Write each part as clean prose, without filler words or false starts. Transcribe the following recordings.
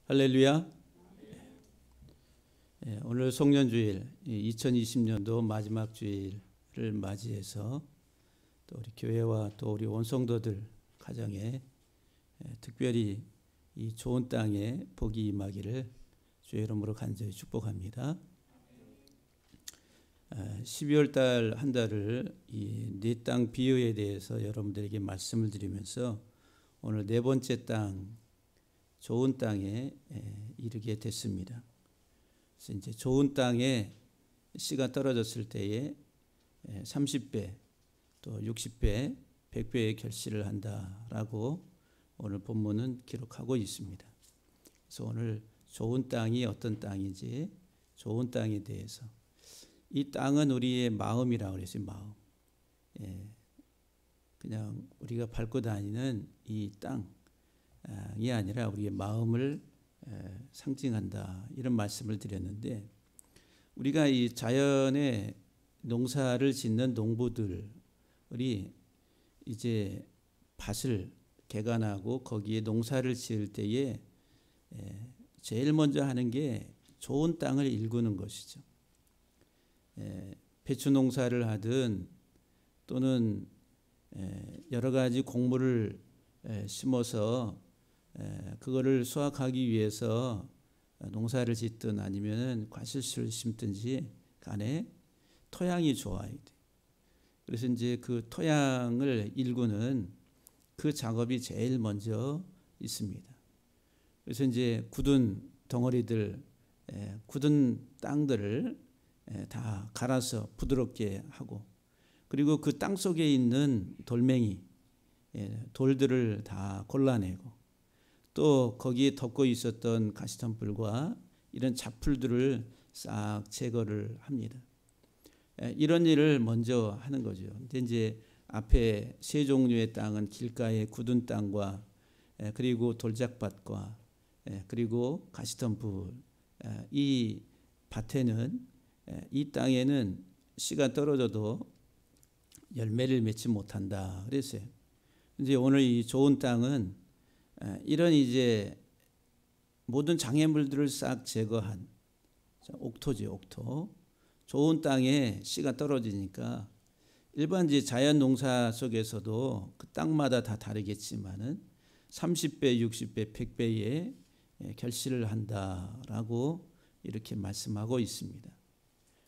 할렐루야. 오늘 송년주일 2020년도 마지막 주일을 맞이해서 또 우리 교회와 또 우리 원성도들 가정에 특별히 이 좋은 땅에 복이 임하기를 주의 이름으로 간절히 축복합니다. 12월 달 한 달을 이 네 땅 비유에 대해서 여러분들에게 말씀을 드리면서 오늘 네 번째 땅 좋은 땅에 이르게 됐습니다. 그래서 이제 좋은 땅에 씨가 떨어졌을 때에 30배, 또 60배, 100배의 결실을 한다라고 오늘 본문은 기록하고 있습니다. 그래서 오늘 좋은 땅이 어떤 땅인지, 좋은 땅에 대해서, 이 땅은 우리의 마음이라고 그랬어요. 마음. 그냥 우리가 밟고 다니는 이 땅이 아니라 우리의 마음을 상징한다, 이런 말씀을 드렸는데, 우리가 이 자연의 농사를 짓는 농부들이 이제 밭을 개간하고 거기에 농사를 지을 때에 제일 먼저 하는 게 좋은 땅을 일구는 것이죠. 배추 농사를 하든 또는 여러 가지 곡물을 심어서 그거를 수확하기 위해서 농사를 짓든 아니면 과실수를 심든지 간에 토양이 좋아야 돼. 그래서 이제 그 토양을 일구는 그 작업이 제일 먼저 있습니다. 그래서 이제 굳은 덩어리들, 굳은 땅들을 다 갈아서 부드럽게 하고, 그리고 그 땅 속에 있는 돌멩이, 돌들을 다 골라내고, 또 거기에 덮고 있었던 가시덤불과 이런 잡풀들을 싹 제거를 합니다. 이런 일을 먼저 하는 거죠. 근데 이제 앞에 세 종류의 땅은 길가의 굳은 땅과 그리고 돌짝밭과 그리고 가시덤불, 이 밭에는, 이 땅에는 씨가 떨어져도 열매를 맺지 못한다 그랬어요. 이제 오늘 이 좋은 땅은 이런 이제 모든 장애물들을 싹 제거한 옥토지, 옥토. 좋은 땅에 씨가 떨어지니까 일반 이제 자연 농사 속에서도 그 땅마다 다 다르겠지만은 30배, 60배, 100배의 결실을 한다라고 이렇게 말씀하고 있습니다.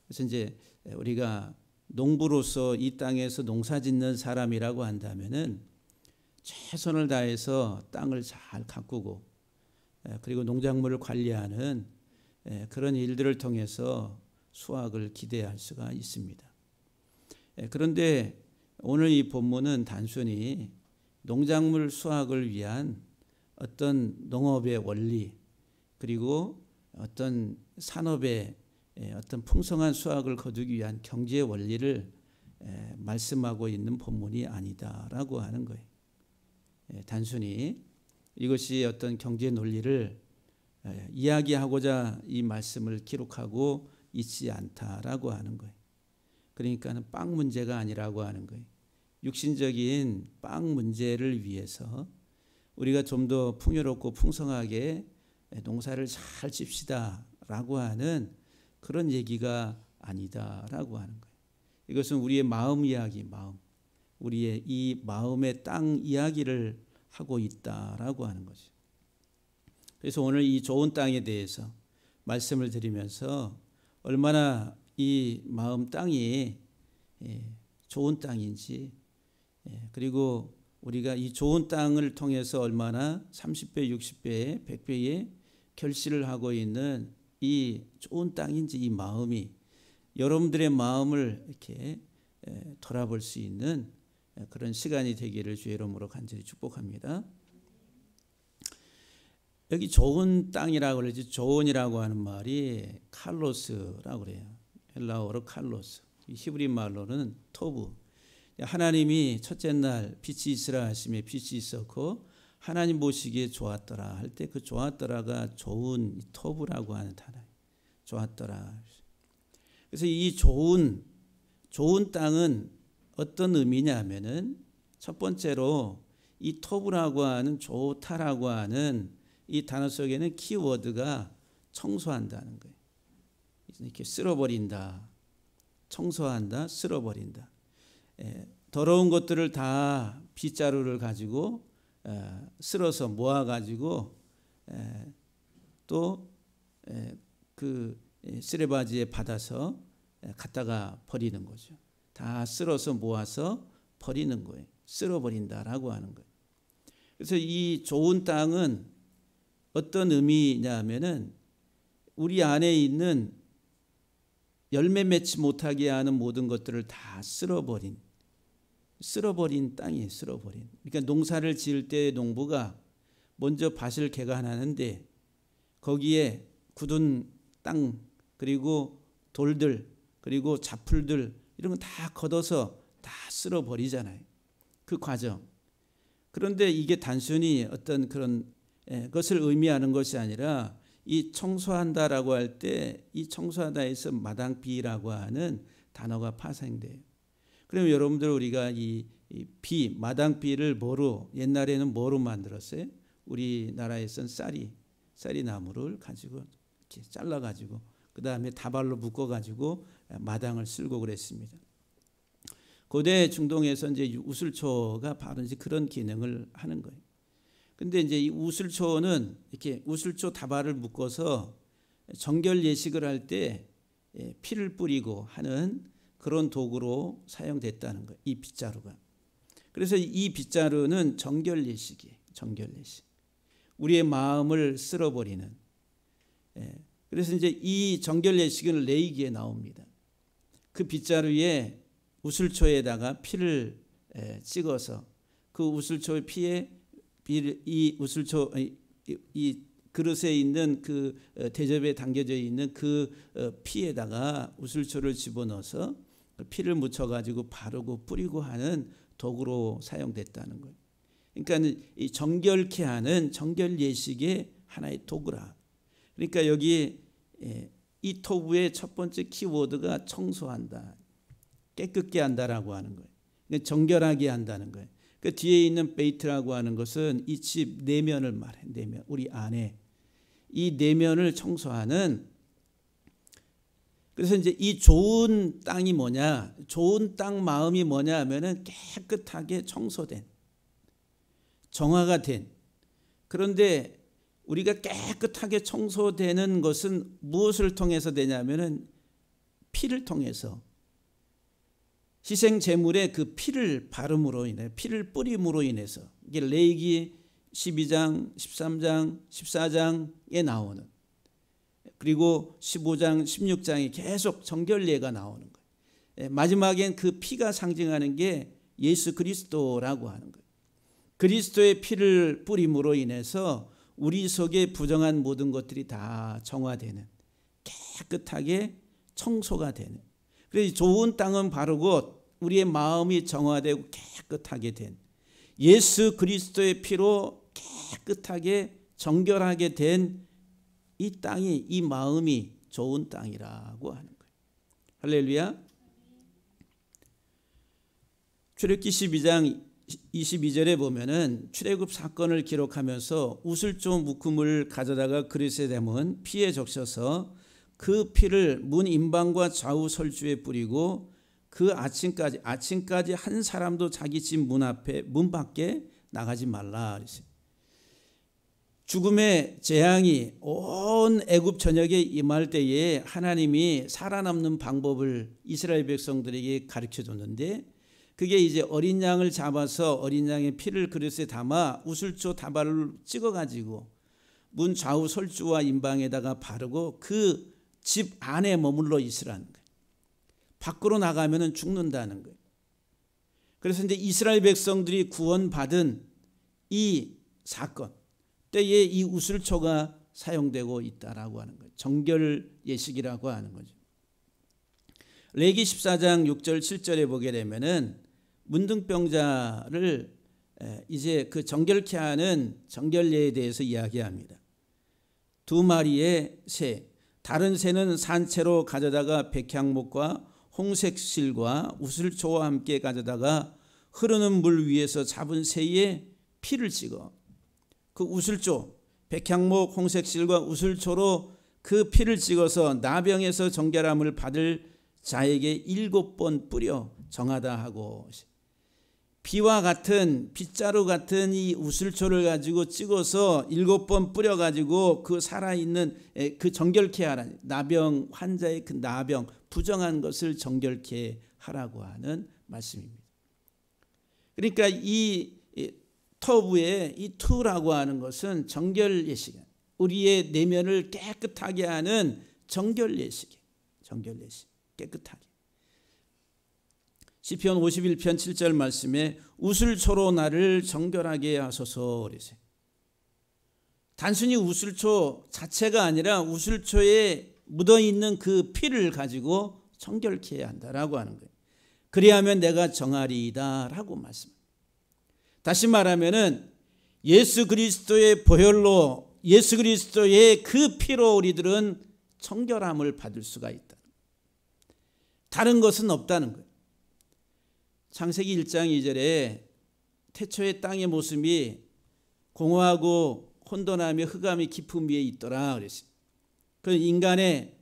그래서 이제 우리가 농부로서 이 땅에서 농사 짓는 사람이라고 한다면은 최선을 다해서 땅을 잘 가꾸고 그리고 농작물을 관리하는 그런 일들을 통해서 수확을 기대할 수가 있습니다. 그런데 오늘 이 본문은 단순히 농작물 수확을 위한 어떤 농업의 원리, 그리고 어떤 산업의 어떤 풍성한 수확을 거두기 위한 경제의 원리를 말씀하고 있는 본문이 아니다라고 하는 거예요. 단순히 이것이 어떤 경제 논리를 이야기하고자 이 말씀을 기록하고 있지 않다라고 하는 거예요. 그러니까는 빵 문제가 아니라고 하는 거예요. 육신적인 빵 문제를 위해서 우리가 좀 더 풍요롭고 풍성하게 농사를 잘 짓시다라고 하는 그런 얘기가 아니다라고 하는 거예요. 이것은 우리의 마음 이야기, 우리의 이 마음의 땅 이야기를 하고 있다라고 하는 거죠. 그래서 오늘 이 좋은 땅에 대해서 말씀을 드리면서 얼마나 이 마음 땅이 좋은 땅인지, 그리고 우리가 이 좋은 땅을 통해서 얼마나 30배, 60배의 100배의 결실을 하고 있는 이 좋은 땅인지, 이 마음이 여러분들의 마음을 이렇게 돌아볼 수 있는 그런 시간이 되기를 주의 이름으로 간절히 축복합니다. 여기 좋은 땅이라고 그러지, 좋은이라고 하는 말이 칼로스라고 그래요. 헬라어로 칼로스, 히브리 말로는 토브. 하나님이 첫째 날 빛이 있으라 하심에 빛이 있었고 하나님 보시기에 좋았더라 할 때 그 좋았더라가 좋은 토브라고 하는 단어예요. 좋았더라. 그래서 이 좋은 땅은 어떤 의미냐 하면은 첫 번째로 이 토브라고 하는 좋다라고 하는 이 단어 속에는 키워드가 청소한다는 거예요. 이렇게 쓸어버린다, 청소한다, 쓸어버린다. 더러운 것들을 다 빗자루를 가지고 쓸어서 모아가지고 또 그 쓰레바지에 받아서 갖다가 버리는 거죠. 다 쓸어서 모아서 버리는 거예요. 쓸어버린다라고 하는 거예요. 그래서 이 좋은 땅은 어떤 의미냐면은 우리 안에 있는 열매 맺지 못하게 하는 모든 것들을 다 쓸어버린 땅이에요. 쓸어버린. 그러니까 농사를 지을 때 농부가 먼저 밭을 개간하는데 거기에 굳은 땅 그리고 돌들 그리고 잡풀들 이런 거 다 걷어서 다 쓸어버리잖아요. 그 과정. 그런데 이게 단순히 어떤 그런 것을 의미하는 것이 아니라 이 청소한다라고 할 때 이 청소하다에서 마당비라고 하는 단어가 파생돼요. 그러면 여러분들 우리가 이 마당비를 뭐로 옛날에는 뭐로 만들었어요? 우리나라에선 쌀이 나무를 가지고 이렇게 잘라가지고 그 다음에 다발로 묶어가지고 마당을 쓸고 그랬습니다. 고대 중동에서 이제 우슬초가 바로 이제 그런 기능을 하는 거예요. 근데 이제 이 우슬초는 이렇게 우슬초 다발을 묶어서 정결 예식을 할 때 피를 뿌리고 하는 그런 도구로 사용됐다는 거예요. 이 빗자루가. 그래서 이 빗자루는 정결 예식이에요. 정결 예식. 우리의 마음을 쓸어버리는. 그래서 이제 이 정결 예식은 레위기에 나옵니다. 그 빗자루에 우슬초에다가 피를 찍어서 그 우슬초의 피에 이 우슬초 이 그릇에 있는 그 대접에 담겨져 있는 그 피에다가 우슬초를 집어넣어서 피를 묻혀가지고 바르고 뿌리고 하는 도구로 사용됐다는 거예요. 그러니까 이 정결케 하는 정결 예식의 하나의 도구라. 그러니까 여기 이 토부의 첫 번째 키워드가 청소한다, 깨끗게 한다라고 하는 거예요. 그러니까 정결하게 한다는 거예요. 그 뒤에 있는 베이트라고 하는 것은 이 집 내면을 말해. 내면, 우리 안에 이 내면을 청소하는. 그래서 이제 이 좋은 땅이 뭐냐, 좋은 땅 마음이 뭐냐 하면은 깨끗하게 청소된, 정화가 된. 그런데 우리가 깨끗하게 청소되는 것은 무엇을 통해서 되냐면은 피를 통해서, 희생 제물의 그 피를 바름으로 인해, 피를 뿌림으로 인해서. 이게 레위기 12장, 13장, 14장에 나오는, 그리고 15장, 16장에 계속 정결례가 나오는 거예요. 마지막엔 그 피가 상징하는 게 예수 그리스도라고 하는 거예요. 그리스도의 피를 뿌림으로 인해서 우리 속에 부정한 모든 것들이 다 정화되는, 깨끗하게 청소가 되는. 그래서 좋은 땅은 바르고 우리의 마음이 정화되고 깨끗하게 된, 예수 그리스도의 피로 깨끗하게 정결하게 된 이 땅이, 이 마음이 좋은 땅이라고 하는 거예요. 할렐루야. 출애굽기 12장 22절에 보면은 출애굽 사건을 기록하면서 우슬조 묶음을 가져다가 그릇에 담은 피에 적셔서 그 피를 문 임방과 좌우 설주에 뿌리고 그 아침까지 한 사람도 자기 집 문 밖에 나가지 말라 그랬어요. 죽음의 재앙이 온 애굽 전역에 임할 때에 하나님이 살아남는 방법을 이스라엘 백성들에게 가르쳐 줬는데, 그게 이제 어린 양을 잡아서 어린 양의 피를 그릇에 담아 우슬조 다발을 찍어가지고 문 좌우 설주와 임방에다가 바르고 그 집 안에 머물러 있으라는 거예요. 밖으로 나가면 죽는다는 거예요. 그래서 이제 이스라엘 백성들이 구원받은 이 사건 때에 이 우슬초가 사용되고 있다라고 하는 거예요. 정결 예식이라고 하는 거죠. 레위기 14장 6절 7절에 보게 되면은 문둥병자를 이제 그 정결케 하는 정결례에 대해서 이야기합니다. 2마리의 새, 다른 새는 산채로 가져다가 백향목과 홍색실과 우슬초와 함께 가져다가 흐르는 물 위에서 잡은 새의 피를 찍어 그 우슬조, 백향목, 홍색실과 우슬초로 그 피를 찍어서 나병에서 정결함을 받을 자에게 7번 뿌려 정하다 하고, 비와 같은 빗자루 같은 이 우슬초를 가지고 찍어서 7번 뿌려 가지고 그 살아있는 그 정결케 하라. 나병 환자의 그 나병 부정한 것을 정결케 하라고 하는 말씀입니다. 그러니까 이 터부의 이 투라고 하는 것은 정결 예식, 우리의 내면을 깨끗하게 하는 정결 예식, 정결 예식, 깨끗하게. 시편 51편 7절 말씀에 우슬초로 나를 정결하게 하소서 그러세요. 단순히 우슬초 자체가 아니라 우슬초에 묻어있는 그 피를 가지고 정결케 해야 한다라고 하는 거예요. 그리하면 내가 정하리이다 라고 말씀합니다. 다시 말하면은 예수 그리스도의 보혈로, 예수 그리스도의 그 피로 우리들은 정결함을 받을 수가 있다. 다른 것은 없다는 거예요. 창세기 1장 2절에 태초의 땅의 모습이 공허하고 혼돈하며 흑암이 깊음 위에 있더라 그랬어요. 그 인간의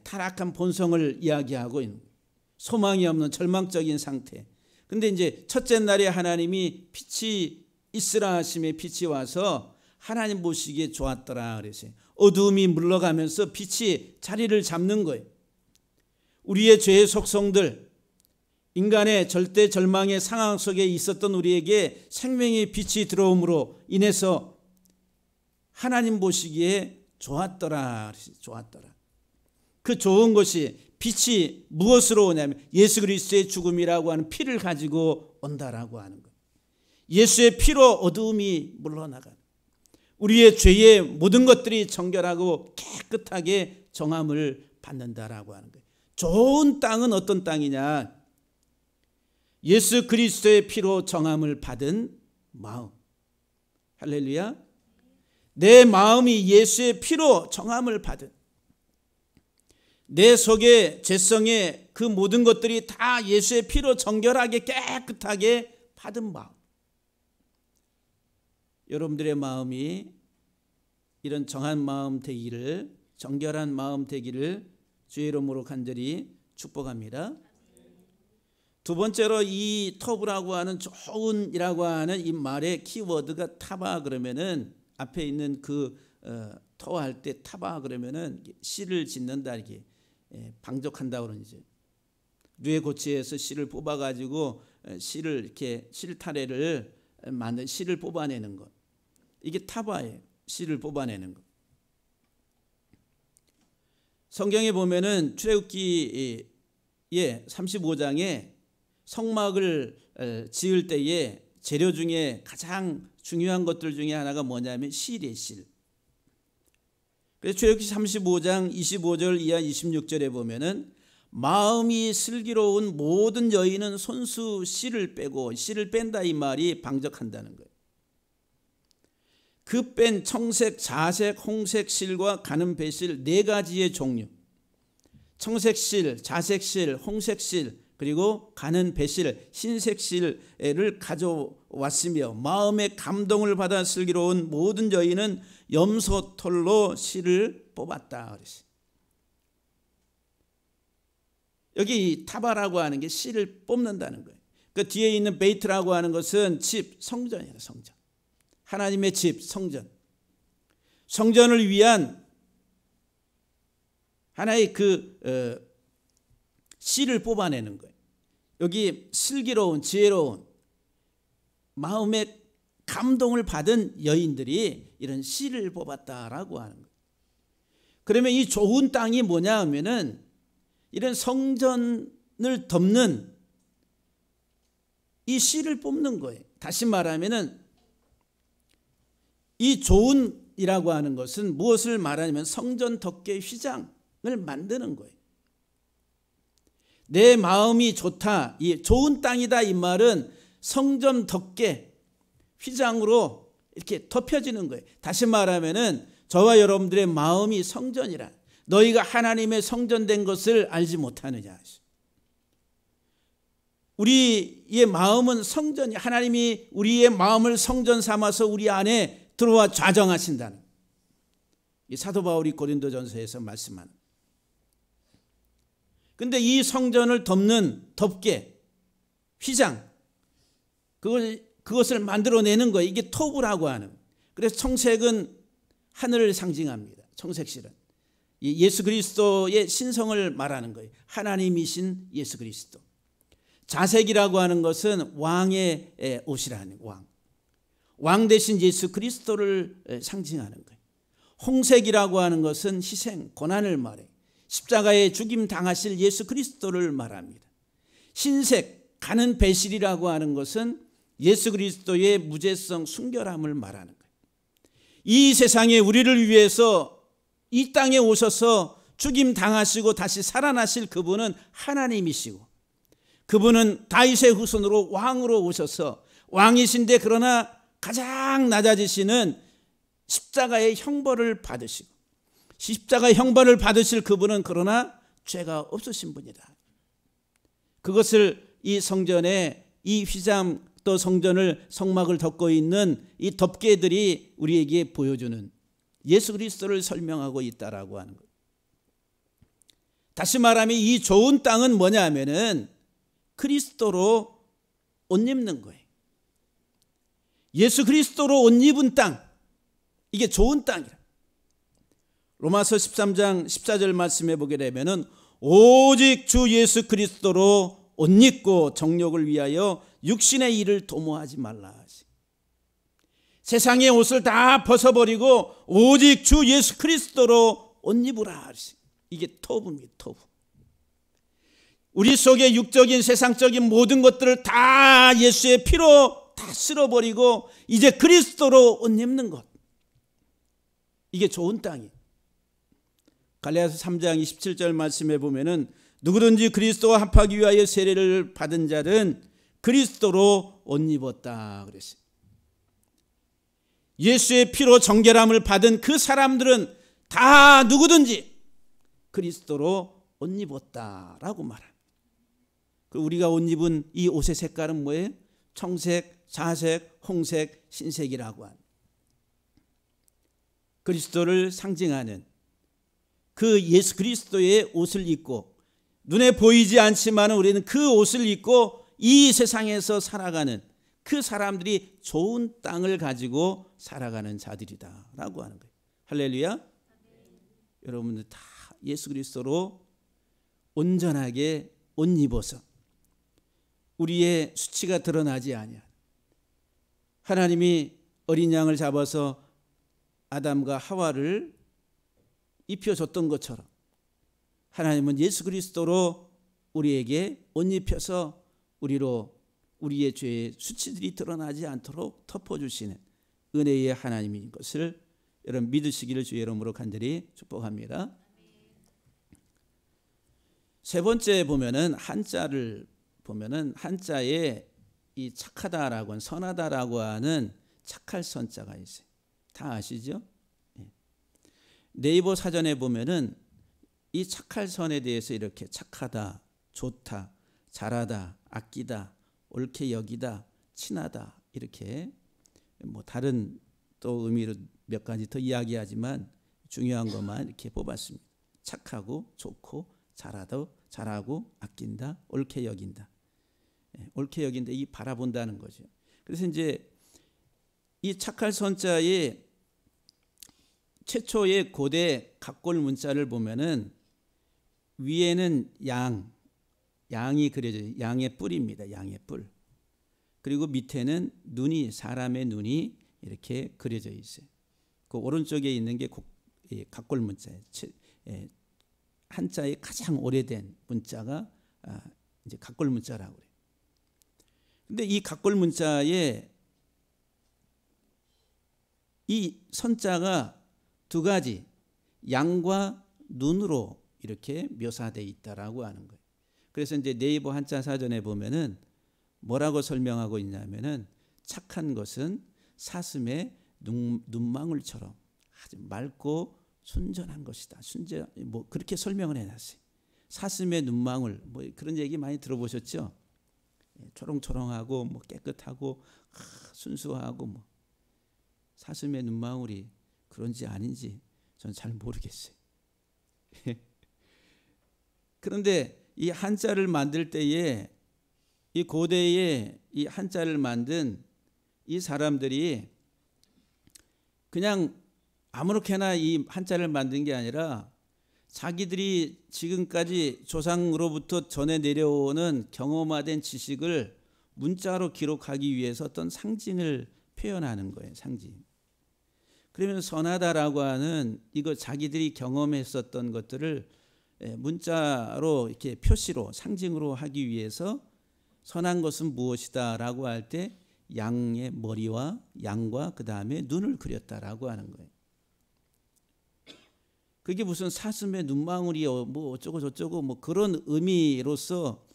타락한 본성을 이야기하고 있는 거예요. 소망이 없는 절망적인 상태. 근데 이제 첫째 날에 하나님이 빛이 있으라 하심에 빛이 와서 하나님 보시기에 좋았더라 그랬어요. 어두움이 물러가면서 빛이 자리를 잡는 거예요. 우리의 죄의 속성들, 인간의 절대 절망의 상황 속에 있었던 우리에게 생명의 빛이 들어옴으로 인해서 하나님 보시기에 좋았더라. 좋았더라. 그 좋은 것이 빛이 무엇으로 오냐면 예수 그리스도의 죽음이라고 하는 피를 가지고 온다라고 하는 것. 예수의 피로 어두움이 물러나가. 우리의 죄의 모든 것들이 정결하고 깨끗하게 정함을 받는다라고 하는 거예요. 좋은 땅은 어떤 땅이냐? 예수 그리스도의 피로 정함을 받은 마음. 할렐루야. 내 마음이 예수의 피로 정함을 받은, 내 속에 죄성의 그 모든 것들이 다 예수의 피로 정결하게 깨끗하게 받은 마음. 여러분들의 마음이 이런 정한 마음 되기를, 정결한 마음 되기를 주의 이름으로 간절히 축복합니다. 두 번째로 이 터브라고 하는 좋은이라고 하는 이 말의 키워드가 타바 그러면은 앞에 있는 그 터할 때 타바 그러면은 씨를 짓는다, 이게 방족한다 그러지. 류의 고치에서 씨를 뽑아 가지고 씨를 이렇게 실타래를 만든 씨를 뽑아내는 것. 이게 타바예요. 씨를 뽑아내는 것. 성경에 보면은 출애굽기의 35장에 성막을 지을 때에 재료 중에 가장 중요한 것들 중에 하나가 뭐냐면 실이에요, 실. 그래서 출애굽기 35장 25절 이하 26절에 보면은 마음이 슬기로운 모든 여인은 손수 씨를 빼고, 씨를 뺀다 이 말이 방적한다는 거예요. 그 뺀 청색, 자색, 홍색 실과 가는 배실 네 가지의 종류, 청색 실, 자색 실, 홍색 실, 그리고 가는 배실, 흰색 실을 가져왔으며 마음의 감동을 받아 슬기로운 모든 여인은 염소털로 실을 뽑았다 그랬어요. 여기 타바라고 하는 게 실을 뽑는다는 거예요. 그 뒤에 있는 베이트라고 하는 것은 집, 성전이에요. 성전. 하나님의 집, 성전. 성전을 위한 하나의 그 씨를 뽑아내는 거예요. 여기 슬기로운, 지혜로운, 마음의 감동을 받은 여인들이 이런 씨를 뽑았다라고 하는 거예요. 그러면 이 좋은 땅이 뭐냐 하면은 이런 성전을 덮는 이 씨를 뽑는 거예요. 다시 말하면은 이 좋은이라고 하는 것은 무엇을 말하냐면 성전 덮개 휘장을 만드는 거예요. 내 마음이 좋다, 이 좋은 땅이다 이 말은 성전 덮개 휘장으로 이렇게 덮여지는 거예요. 다시 말하면은 저와 여러분들의 마음이 성전이라, 너희가 하나님의 성전된 것을 알지 못하느냐. 우리의 마음은 성전이, 하나님이 우리의 마음을 성전 삼아서 우리 안에 들어와 좌정하신다는, 이 사도 바울이 고린도전서에서 말씀하는. 근데 이 성전을 덮는 덮개, 휘장, 그것을 만들어내는 거예요. 이게 토부라고 하는. 그래서 청색은 하늘을 상징합니다. 청색실은 예수 그리스도의 신성을 말하는 거예요. 하나님이신 예수 그리스도. 자색이라고 하는 것은 왕의 옷이라는 왕 대신 예수 그리스도를 상징하는 거예요. 홍색이라고 하는 것은 희생, 고난을 말해 십자가에 죽임 당하실 예수 그리스도를 말합니다. 흰색, 가는 배실이라고 하는 것은 예수 그리스도의 무죄성, 순결함을 말하는 거예요. 이 세상에 우리를 위해서 이 땅에 오셔서 죽임 당하시고 다시 살아나실 그분은 하나님이시고, 그분은 다윗의 후손으로 왕으로 오셔서 왕이신데 그러나 가장 낮아지시는 십자가의 형벌을 받으시고, 십자가의 형벌을 받으실 그분은 그러나 죄가 없으신 분이다. 그것을 이 성전에 이 휘장, 또 성전을 성막을 덮고 있는 이 덮개들이 우리에게 보여주는 예수 그리스도를 설명하고 있다라고 하는 거예요. 다시 말하면 이 좋은 땅은 뭐냐 하면은 그리스도로 옷 입는 거예요. 예수 그리스도로 옷 입은 땅, 이게 좋은 땅이라. 로마서 13장 14절 말씀해 보게 되면은 오직 주 예수 그리스도로 옷 입고 정욕을 위하여 육신의 일을 도모하지 말라. 세상의 옷을 다 벗어버리고 오직 주 예수 그리스도로 옷 입으라. 이게 토부입니다. 토부. 우리 속에 육적인 세상적인 모든 것들을 다 예수의 피로 다 쓸어버리고 이제 그리스도로 옷 입는 것, 이게 좋은 땅이에요. 갈라디아서 3장 27절 말씀해 보면은 누구든지 그리스도와 합하기 위하여 세례를 받은 자는 그리스도로 옷 입었다 그랬어요. 예수의 피로 정결함을 받은 그 사람들은 다 누구든지 그리스도로 옷 입었다라고 말합니다. 우리가 옷 입은 이 옷의 색깔은 뭐예요? 청색, 자색, 홍색, 흰색이라고 합니다. 그리스도를 상징하는 그 예수 그리스도의 옷을 입고, 눈에 보이지 않지만 우리는 그 옷을 입고 이 세상에서 살아가는 그 사람들이 좋은 땅을 가지고 살아가는 자들이다라고 하는 거예요. 할렐루야. 여러분들 다 예수 그리스도로 온전하게 옷 입어서 우리의 수치가 드러나지 아니한, 하나님이 어린 양을 잡아서 아담과 하와를 입혀줬던 것처럼 하나님은 예수 그리스도로 우리에게 옷 입혀서 우리의 죄의 수치들이 드러나지 않도록 덮어주시는 은혜의 하나님인 것을 여러분 믿으시기를 주의 이름으로 간절히 축복합니다. 세 번째 보면은 한자를 보면은 한자에 이 착하다라고 하는, 선하다라고 하는 착할 선자가 있어요. 다 아시죠? 네이버 사전에 보면은 이 착할 선에 대해서 이렇게 착하다, 좋다, 잘하다, 아끼다, 옳게 여기다, 친하다, 이렇게 뭐 다른 또 의미로 몇 가지 더 이야기하지만 중요한 것만 이렇게 뽑았습니다. 착하고 좋고 잘하고 아낀다, 옳게 여긴다. 옳게 여긴다, 이 바라본다는 거죠. 그래서 이제 이 착할 선자의 최초의 고대 각골 문자를 보면은 위에는 양이 그려져요. 양의 뿔입니다. 양의 뿔. 그리고 밑에는 눈이, 사람의 눈이 이렇게 그려져 있어요. 그 오른쪽에 있는 게 각골 문자예요. 한자의 가장 오래된 문자가 이제 각골 문자라고 그래요. 근데 이 각골 문자에 이 선자가 두 가지, 양과 눈으로 이렇게 묘사되어 있다라고 하는 거예요. 그래서 이제 네이버 한자 사전에 보면은 뭐라고 설명하고 있냐면은 착한 것은 사슴의 눈망울처럼 아주 맑고 순전한 것이다. 뭐 그렇게 설명을 해놨어요. 사슴의 눈망울, 뭐 그런 얘기 많이 들어보셨죠? 초롱초롱하고 뭐 깨끗하고 순수하고 뭐 사슴의 눈망울이 그런지 아닌지 저는 잘 모르겠어요. 그런데 이 한자를 만들 때에 이 고대에 이 한자를 만든 이 사람들이 그냥 아무렇게나 이 한자를 만든 게 아니라 자기들이 지금까지 조상으로부터 전해 내려오는 경험화된 지식을 문자로 기록하기 위해서 어떤 상징을 표현하는 거예요. 상징. 그러면 선하다라고 하는 이거 자기들이 경험했었던 것들을 문자로 이렇게 표시로 상징으로 하기 위해서 선한 것은 무엇이다라고 할 때 양의 머리와 양과 그 다음에 눈을 그렸다라고 하는 거예요. 그게 무슨 사슴의 눈망울이 뭐 어쩌고 저쩌고 뭐 그런 의미로서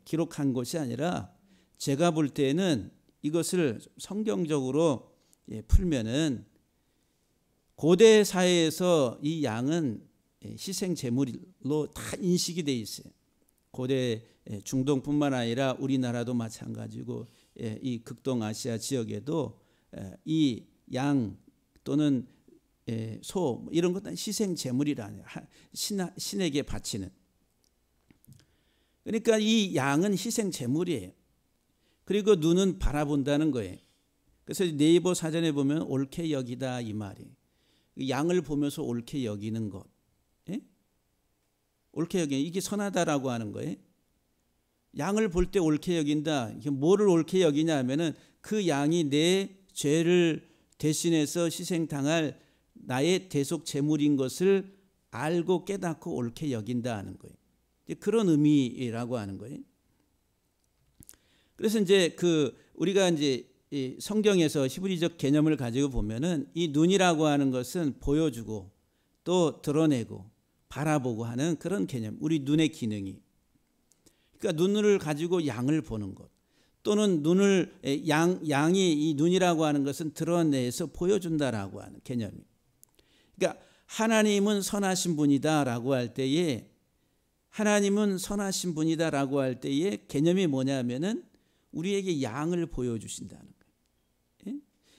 기록한 것이 아니라 제가 볼 때는 이것을 성경적으로 풀면은 고대 사회에서 이 양은 희생 제물로 다 인식이 돼 있어요. 고대 중동뿐만 아니라 우리나라도 마찬가지고 이 극동아시아 지역에도 이 양 또는 소 이런 것은 희생 제물이라는 신에게 바치는. 그러니까 이 양은 희생 제물이에요. 그리고 눈은 바라본다는 거예요. 그래서 네이버 사전에 보면 옳게 여기다 이 말이. 양을 보면서 옳게 여기는 것. 예? 옳게 여기는 이게 선하다라고 하는 거예요. 양을 볼 때 옳게 여긴다. 이게 뭐를 옳게 여기냐 하면은 그 양이 내 죄를 대신해서 희생당할 나의 대속 제물인 것을 알고 깨닫고 옳게 여긴다 하는 거예요. 그런 의미라고 하는 거예요. 그래서 이제 우리가 이제 이 성경에서 히브리적 개념을 가지고 보면은 이 눈이라고 하는 것은 보여주고 또 드러내고 바라보고 하는 그런 개념. 우리 눈의 기능이. 그러니까 눈을 가지고 양을 보는 것. 또는 눈을 양이 이 눈이라고 하는 것은 드러내서 보여준다라고 하는 개념이. 그러니까 하나님은 선하신 분이다라고 할 때에 하나님은 선하신 분이다라고 할 때에 개념이 뭐냐면은 우리에게 양을 보여주신다는 거예요.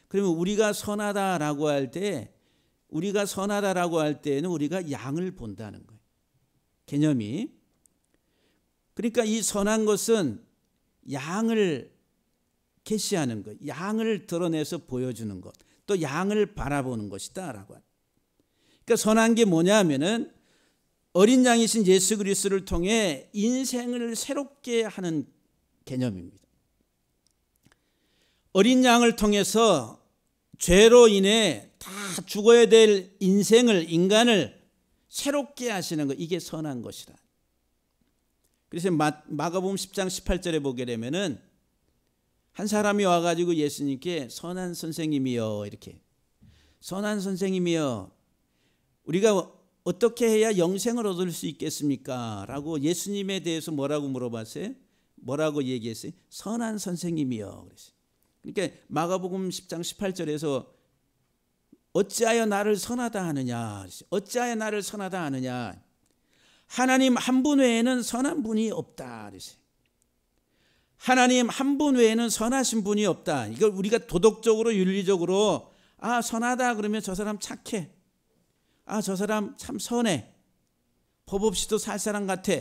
그러면 우리가 선하다라고 할 때 우리가 선하다라고 할 때는 우리가 양을 본다는 거예요. 개념이. 그러니까 이 선한 것은 양을 계시하는 것, 양을 드러내서 보여주는 것, 또 양을 바라보는 것이다라고 합니다. 그러니까 선한 게 뭐냐면은 어린 양이신 예수 그리스도를 통해 인생을 새롭게 하는 개념입니다. 어린 양을 통해서 죄로 인해 다 죽어야 될 인간을 새롭게 하시는 것, 이게 선한 것이다. 그래서 마가복음 10장 18절에 보게 되면은 한 사람이 와가지고 예수님께 선한 선생님이여 이렇게 선한 선생님이여 우리가 어떻게 해야 영생을 얻을 수 있겠습니까? 라고 예수님에 대해서 뭐라고 물어봤어요? 뭐라고 얘기했어요? 선한 선생님이여 그랬어요. 그러니까 마가복음 10장 18절에서 어찌하여 나를 선하다 하느냐? 어찌하여 나를 선하다 하느냐? 하나님 한 분 외에는 선한 분이 없다 그랬어요. 하나님 한 분 외에는 선하신 분이 없다. 이걸 우리가 도덕적으로 윤리적으로 선하다 그러면 저 사람 착해. 저 사람 참 선해. 법 없이도 살 사람 같아.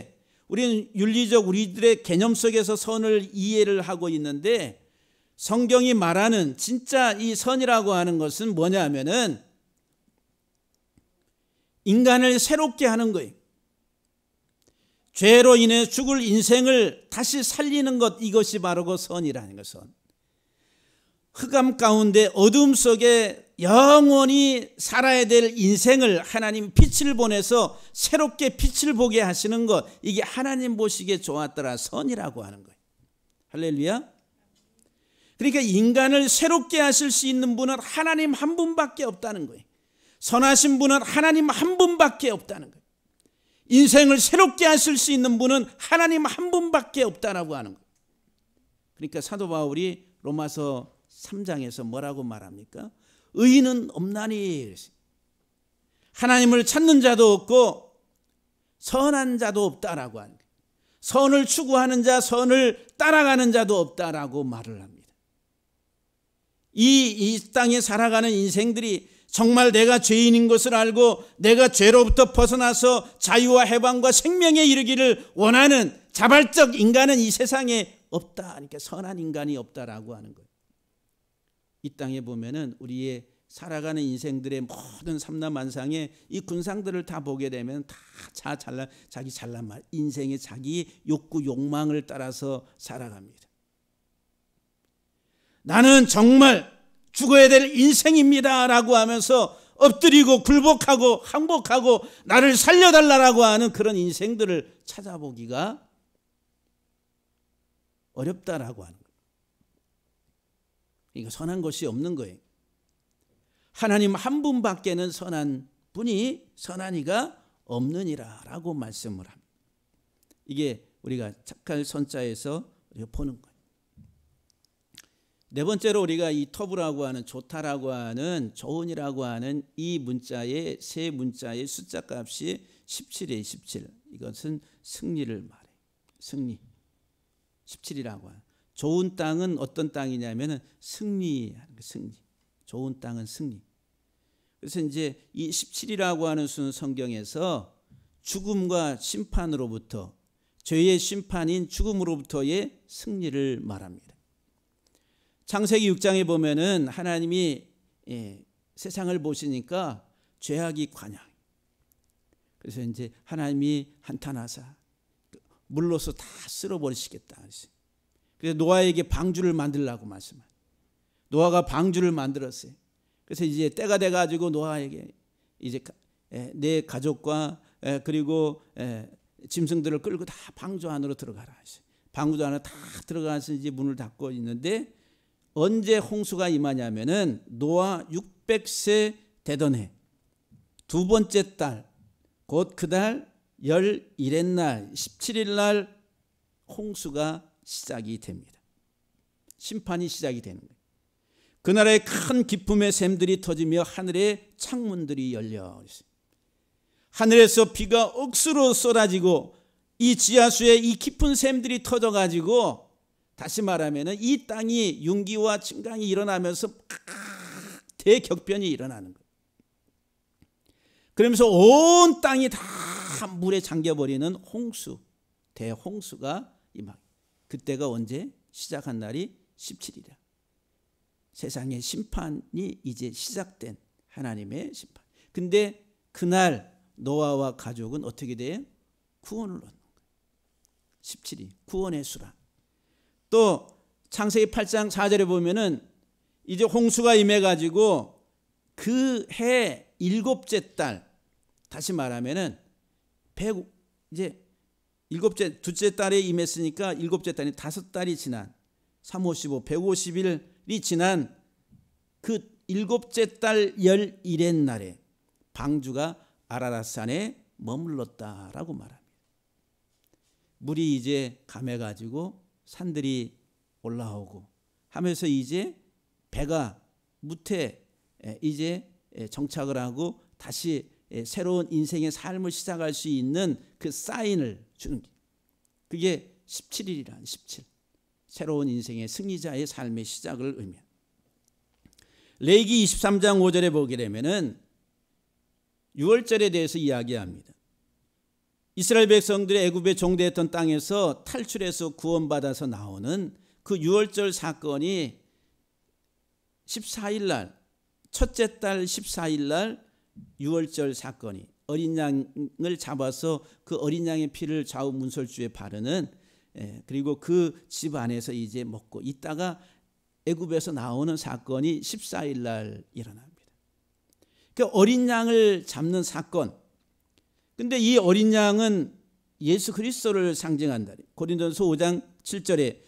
우리는 윤리적 우리들의 개념 속에서 선을 이해를 하고 있는데 성경이 말하는 진짜 이 선이라고 하는 것은 뭐냐면은 인간을 새롭게 하는 거예요. 죄로 인해 죽을 인생을 다시 살리는 것, 이것이 바로 그 선이라는 것. 선. 흑암 가운데 어둠 속에 영원히 살아야 될 인생을 하나님 빛을 보내서 새롭게 빛을 보게 하시는 것, 이게 하나님 보시기에 좋았더라 선이라고 하는 거예요. 할렐루야. 그러니까 인간을 새롭게 하실 수 있는 분은 하나님 한 분밖에 없다는 거예요. 선하신 분은 하나님 한 분밖에 없다는 거예요. 인생을 새롭게 하실 수 있는 분은 하나님 한 분밖에 없다라고 하는 거예요. 그러니까 사도 바울이 로마서 3장에서 뭐라고 말합니까? 의인은 없나니 하나님을 찾는 자도 없고 선한 자도 없다라고 하는 거예요. 선을 추구하는 자, 선을 따라가는 자도 없다라고 말을 합니다. 이 땅에 살아가는 인생들이 정말 내가 죄인인 것을 알고 내가 죄로부터 벗어나서 자유와 해방과 생명에 이르기를 원하는 자발적 인간은 이 세상에 없다. 그러니까 선한 인간이 없다라고 하는 거예요. 이 땅에 보면은 우리의 살아가는 인생들의 모든 삼라만상의 이 군상들을 다 보게 되면 다 자기 잘난 말, 인생의 자기 욕구, 욕망을 따라서 살아갑니다. 나는 정말 죽어야 될 인생입니다 라고 하면서 엎드리고 굴복하고 항복하고 나를 살려달라고 하는 그런 인생들을 찾아보기가 어렵다라고 하는 거예요. 그러니까 선한 것이 없는 거예요. 하나님 한 분밖에는 선한 분이 선한 이가 없느니라 라고 말씀을 합니다. 이게 우리가 착할 선자에서 우리가 보는 거예요. 네 번째로 우리가 이 터브라고 하는 좋다라고 하는 좋은이라고 하는 이 문자의 세 문자의 숫자 값이 17이에요. 17. 이것은 승리를 말해요. 승리. 17이라고 하는. 좋은 땅은 어떤 땅이냐면은 승리하는 거, 승리. 좋은 땅은 승리. 그래서 이제 이 17이라고 하는 수는 성경에서 죽음과 심판으로부터 죄의 심판인 죽음으로부터의 승리를 말합니다. 창세기 6장에 보면은 하나님이 세상을 보시니까 죄악이 관양. 그래서 이제 하나님이 한탄하사 물로서 다 쓸어버리시겠다. 그래서 노아에게 방주를 만들라고 말씀합니다. 노아가 방주를 만들었어요. 그래서 이제 때가 돼가지고 노아에게 이제 내 가족과 그리고 짐승들을 끌고 다 방주 안으로 들어가라. 방주 안에 다 들어가서 이제 문을 닫고 있는데 언제 홍수가 임하냐면은 노아 600세 되던 해 두 번째 달 곧 그 달 11의 날 17일 날 홍수가 시작이 됩니다. 심판이 시작이 되는 거예요. 그날에 큰 기쁨의 샘들이 터지며 하늘의 창문들이 열려 있어요. 하늘에서 비가 억수로 쏟아지고 이 지하수에 이 깊은 샘들이 터져가지고 다시 말하면 이 땅이 윤기와 증강이 일어나면서 대격변이 일어나는 거예요. 그러면서 온 땅이 다 물에 잠겨버리는 홍수, 대홍수가 임하고 그때가 언제 시작한 날이 17일이야. 세상의 심판이 이제 시작된 하나님의 심판. 근데 그날 노아와 가족은 어떻게 돼? 구원을 얻는 거예요. 17일 구원의 수라. 또 창세기 8장 4절에 보면은 이제 홍수가 임해가지고 그 해 7째 달, 다시 말하면은 이제 둘째 달에 임했으니까 7째 달이 5달이 지난 355, 150일이 지난 그 7째 달 11의 날에 방주가 아라랏산에 머물렀다라고 말합니다. 물이 이제 감해가지고 산들이 올라오고 하면서 이제 배가 무태 이제 정착을 하고 다시 새로운 인생의 삶을 시작할 수 있는 그 사인을 주는 게 그게 17일이란 17. 새로운 인생의 승리자의 삶의 시작을 의미합니다. 레위기 23장 5절에 보게 되면은 유월절에 대해서 이야기합니다. 이스라엘 백성들이 애굽에 종되었던 땅에서 탈출해서 구원받아서 나오는 그 유월절 사건이 14일 날, 첫째 달 14일 날 유월절 사건이 어린 양을 잡아서 그 어린 양의 피를 좌우 문설주에 바르는 그리고 그 집 안에서 이제 먹고 있다가 애굽에서 나오는 사건이 14일 날 일어납니다. 그 어린 양을 잡는 사건. 근데 이 어린 양은 예수 그리스도를 상징한다. 고린도전서 5장 7절에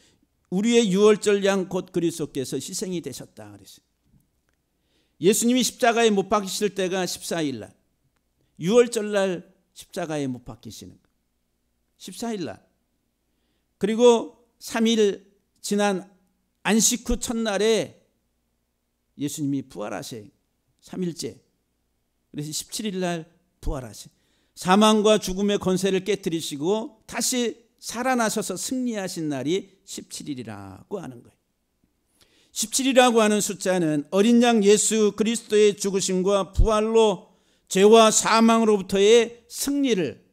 우리의 유월절 양 곧 그리스도께서 희생이 되셨다 그랬어요. 예수님이 십자가에 못 박히실 때가 14일 날. 유월절 날 십자가에 못 박히시는 거. 14일 날. 그리고 3일 지난 안식 후 첫날에 예수님이 부활하셔요. 3일째. 그래서 17일 날 부활하셔요. 사망과 죽음의 권세를 깨뜨리시고 다시 살아나셔서 승리하신 날이 17일이라고 하는 거예요. 17이라고 하는 숫자는 어린 양 예수 그리스도의 죽으심과 부활로 죄와 사망으로부터의 승리를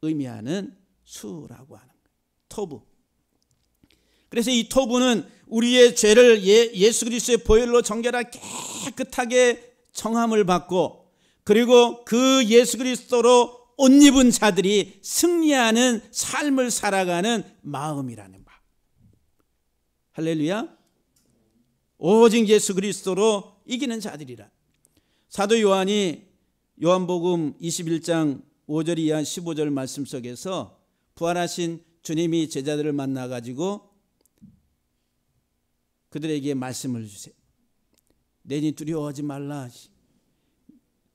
의미하는 수라고 하는 거예요. 토부. 그래서 이 토부는 우리의 죄를 예수 그리스도의 보혈로 정결하게 깨끗하게 정함을 받고, 그리고 그 예수 그리스도로 옷 입은 자들이 승리하는 삶을 살아가는 마음이라는 바. 할렐루야. 오직 예수 그리스도로 이기는 자들이라. 사도 요한이 요한복음 21장 5절 이하 15절 말씀 속에서 부활하신 주님이 제자들을 만나가지고 그들에게 말씀을 주세요. 내니 두려워하지 말라.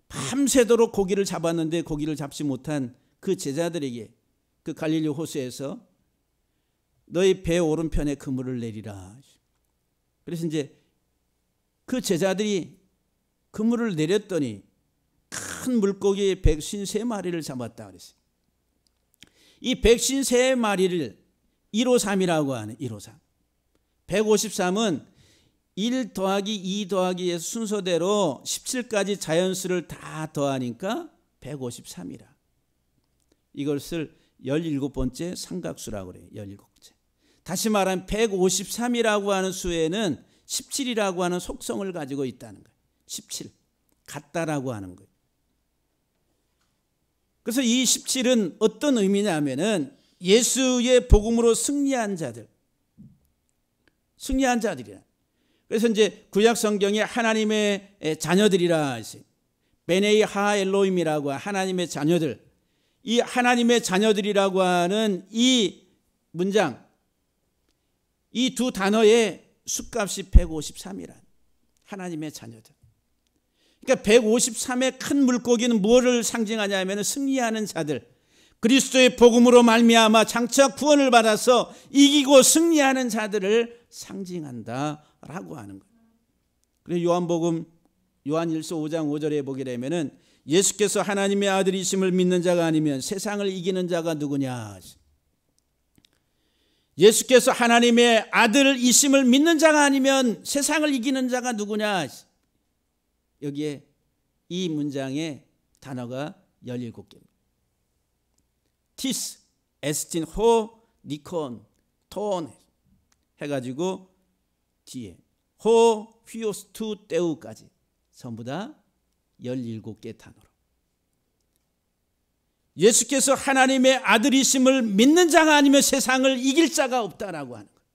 밤새도록 고기를 잡았는데 고기를 잡지 못한 그 제자들에게 그 갈릴리 호수에서 너희 배 오른편에 그물을 내리라. 그래서 이제 그 제자들이 그물을 내렸더니 큰 물고기 153마리를 잡았다 그랬어요. 이 153마리를 153이라고 하는 153. 153은 1 더하기 2 더하기의 순서대로 17가지 자연수를 다 더하니까 153이라. 이것을 17번째 삼각수라고 그래요. 17번째. 다시 말하면 153이라고 하는 수에는 17이라고 하는 속성을 가지고 있다는 거예요. 17. 같다라고 하는 거예요. 그래서 이 17은 어떤 의미냐면은 예수의 복음으로 승리한 자들. 승리한 자들이라. 그래서 이제 구약 성경에 하나님의 자녀들이라 하지. 베네이 하 엘로임이라고 하나님의 자녀들. 이 하나님의 자녀들이라고 하는 이 문장, 이 두 단어의 숫값이 153이란. 하나님의 자녀들. 그러니까 153의 큰 물고기는 무엇을 상징하냐면 승리하는 자들, 그리스도의 복음으로 말미암아 장차 구원을 받아서 이기고 승리하는 자들을 상징한다라고 하는 거예요. 그래서 요한복음 요한일서 5장 5절에 보게 되면은 예수께서 하나님의 아들이심을 믿는 자가 아니면 세상을 이기는 자가 누구냐? 예수께서 하나님의 아들이심을 믿는 자가 아니면 세상을 이기는 자가 누구냐? 여기에 이 문장의 단어가 17개입니다. 티스, 에스틴, 호, 니콘, 톤 해가지고 뒤에 호, 휘오스, 투, 떼우까지 전부 다 17개 단어로. 예수께서 하나님의 아들이심을 믿는 자가 아니면 세상을 이길 자가 없다라고 하는 거예요.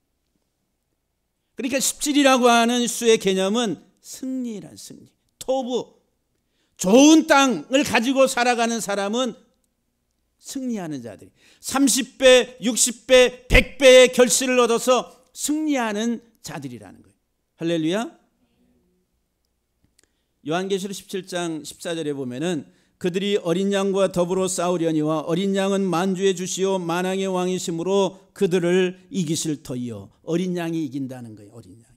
그러니까 17이라고 하는 수의 개념은 승리란 승리. 토부, 좋은 땅을 가지고 살아가는 사람은 승리하는 자들이 30배, 60배, 100배의 결실을 얻어서 승리하는 자들이라는 거예요. 할렐루야. 요한계시록 17장 14절에 보면은 그들이 어린 양과 더불어 싸우려니와 어린 양은 만주의 주시오 만왕의 왕이심으로 그들을 이기실 터이요. 어린 양이 이긴다는 거예요. 어린 양이.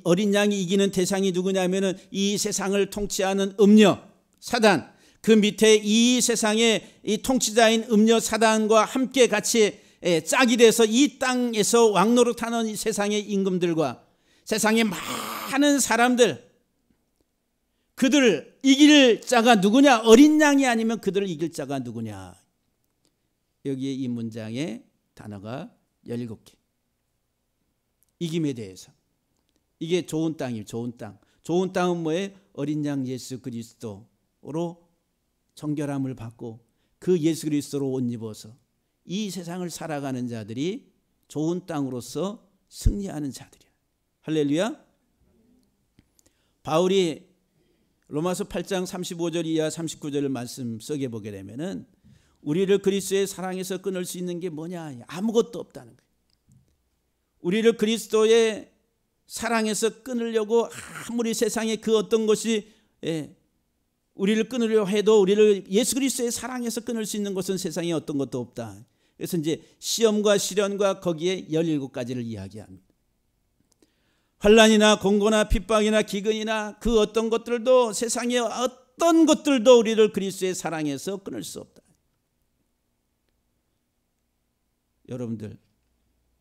어린 양이 이기는 대상이 누구냐면은 이 세상을 통치하는 음녀 사단, 그 밑에 이 세상의 이 통치자인 음녀 사단과 함께 같이 짝이 돼서 이 땅에서 왕노릇하는 이 세상의 임금들과 세상의 많은 사람들, 그들을 이길 자가 누구냐? 어린 양이 아니면 그들을 이길 자가 누구냐? 여기에 이 문장의 단어가 17개. 이김에 대해서. 이게 좋은 땅이에요. 좋은 땅. 좋은 땅은 뭐예요? 어린 양 예수 그리스도로 정결함을 받고 그 예수 그리스도로 옷 입어서 이 세상을 살아가는 자들이 좋은 땅으로서 승리하는 자들이야. 할렐루야. 바울이 로마서 8장 35절 이하 39절 말씀 속에 보게 되면은 우리를 그리스도의 사랑에서 끊을 수 있는 게 뭐냐? 아무것도 없다는 거예요. 우리를 그리스도의 사랑에서 끊으려고 아무리 세상에 그 어떤 것이 우리를 끊으려 해도 우리를 예수 그리스도의 사랑에서 끊을 수 있는 것은 세상에 어떤 것도 없다. 그래서 이제 시험과 시련과 거기에 17가지를 이야기합니다. 환난이나 공고나 핍박이나 기근이나 그 어떤 것들도 세상의 어떤 것들도 우리를 그리스도의 사랑에서 끊을 수 없다. 여러분들,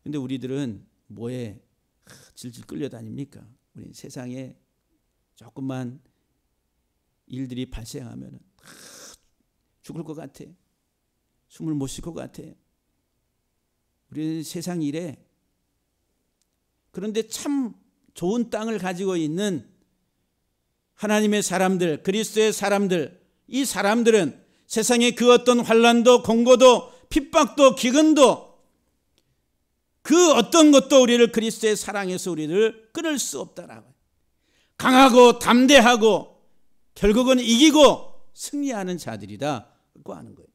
근데 우리들은 뭐에 질질 끌려다닙니까? 우리 세상에 조금만 일들이 발생하면 죽을 것 같아. 숨을 못 쉴 것 같아. 우리는 세상 일에. 그런데 참 좋은 땅을 가지고 있는 하나님의 사람들, 그리스도의 사람들, 이 사람들은 세상의 그 어떤 환난도 공고도 핍박도 기근도 그 어떤 것도 우리를 그리스도의 사랑에서 우리를 끊을 수 없다라고. 강하고 담대하고 결국은 이기고 승리하는 자들이다고 하는 거예요.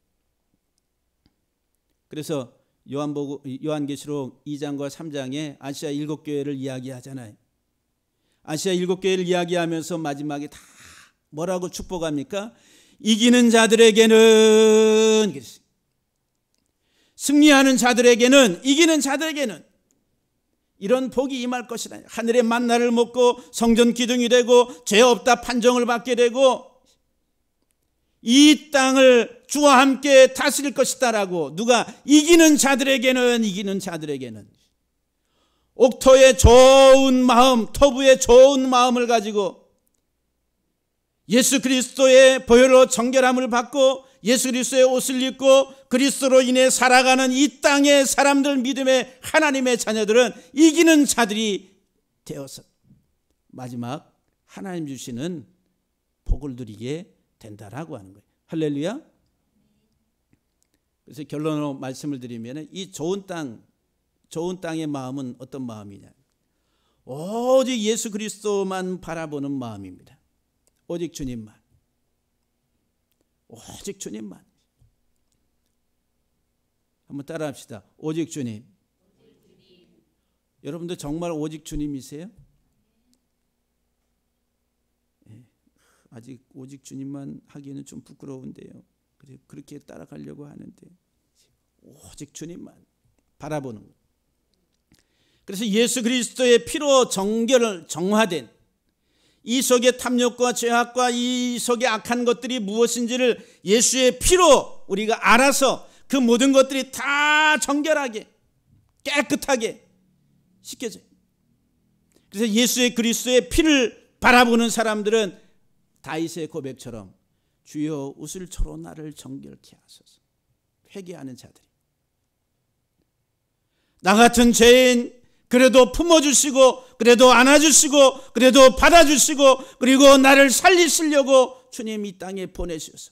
그래서 요한계시록 2장과 3장에 아시아 7교회를 이야기하잖아요. 아시아 7교회를 이야기하면서 마지막에 다 뭐라고 축복합니까? 이기는 자들에게는, 승리하는 자들에게는, 이기는 자들에게는 이런 복이 임할 것이다. 하늘의 만나를 먹고 성전 기둥이 되고 죄 없다 판정을 받게 되고 이 땅을 주와 함께 다스릴 것이다라고. 누가? 이기는 자들에게는, 이기는 자들에게는 옥토의 좋은 마음, 터부의 좋은 마음을 가지고 예수 그리스도의 보혈로 정결함을 받고 예수 그리스도의 옷을 입고 그리스도로 인해 살아가는 이 땅의 사람들, 믿음의 하나님의 자녀들은 이기는 자들이 되어서 마지막 하나님 주시는 복을 누리게 된다라고 하는 거예요. 할렐루야. 그래서 결론으로 말씀을 드리면 이 좋은 땅의 마음은 어떤 마음이냐? 오직 예수 그리스도만 바라보는 마음입니다. 오직 주님만. 오직 주님만. 한번 따라합시다. 오직 주님. 여러분들 정말 오직 주님이세요? 아직 오직 주님만 하기에는 좀 부끄러운데요. 그렇게 따라가려고 하는데 오직 주님만 바라보는 거예요. 그래서 예수 그리스도의 피로 정화된 이 속의 탐욕과 죄악과 이 속의 악한 것들이 무엇인지를 예수의 피로 우리가 알아서 그 모든 것들이 다 정결하게 깨끗하게 씻겨져요. 그래서 예수의 그리스도의 피를 바라보는 사람들은 다윗의 고백처럼 주여 우슬초로 나를 정결케 하소서. 회개하는 자들이 나 같은 죄인 그래도 품어주시고 그래도 안아주시고 그래도 받아주시고 그리고 나를 살리시려고 주님 이 땅에 보내셔서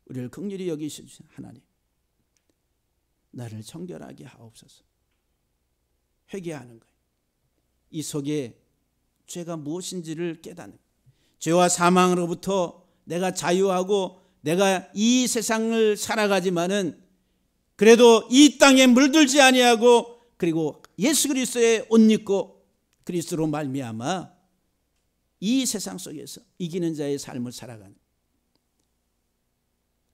우리를 긍휼히 여기시는 하나님, 나를 정결하게 하옵소서. 회개하는 거예요. 이 속에 죄가 무엇인지를 깨닫는 거예요. 죄와 사망으로부터 내가 자유하고 내가 이 세상을 살아가지만은 그래도 이 땅에 물들지 아니하고 그리고 예수 그리스도의 옷 입고 그리스도로 말미암아 이 세상 속에서 이기는 자의 삶을 살아가는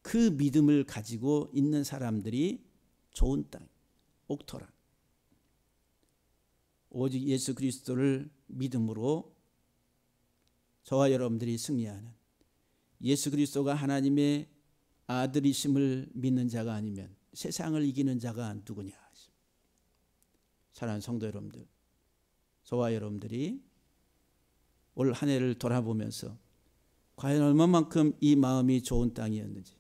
그 믿음을 가지고 있는 사람들이 좋은 땅, 옥토라. 오직 예수 그리스도를 믿음으로 저와 여러분들이 승리하는, 예수 그리스도가 하나님의 아들이심을 믿는 자가 아니면 세상을 이기는 자가 누구냐. 사랑하는 성도 여러분들, 저와 여러분들이 올 한 해를 돌아보면서 과연 얼마만큼 이 마음이 좋은 땅이었는지,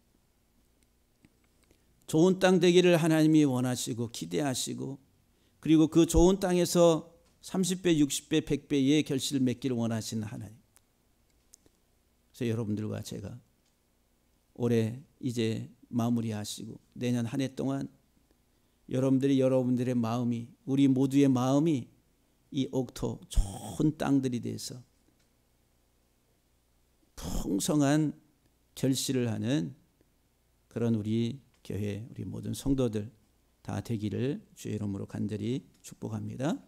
좋은 땅 되기를 하나님이 원하시고 기대하시고 그리고 그 좋은 땅에서 30배, 60배, 100배의 결실을 맺기를 원하시는 하나님. 그래서 여러분들과 제가 올해 이제 마무리하시고 내년 한 해 동안 여러분들의 마음이, 우리 모두의 마음이 이 옥토 좋은 땅들이 돼서 풍성한 결실을 하는 그런 우리 교회, 우리 모든 성도들 다 되기를 주의 이름으로 간절히 축복합니다.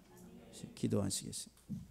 기도하시겠습니다.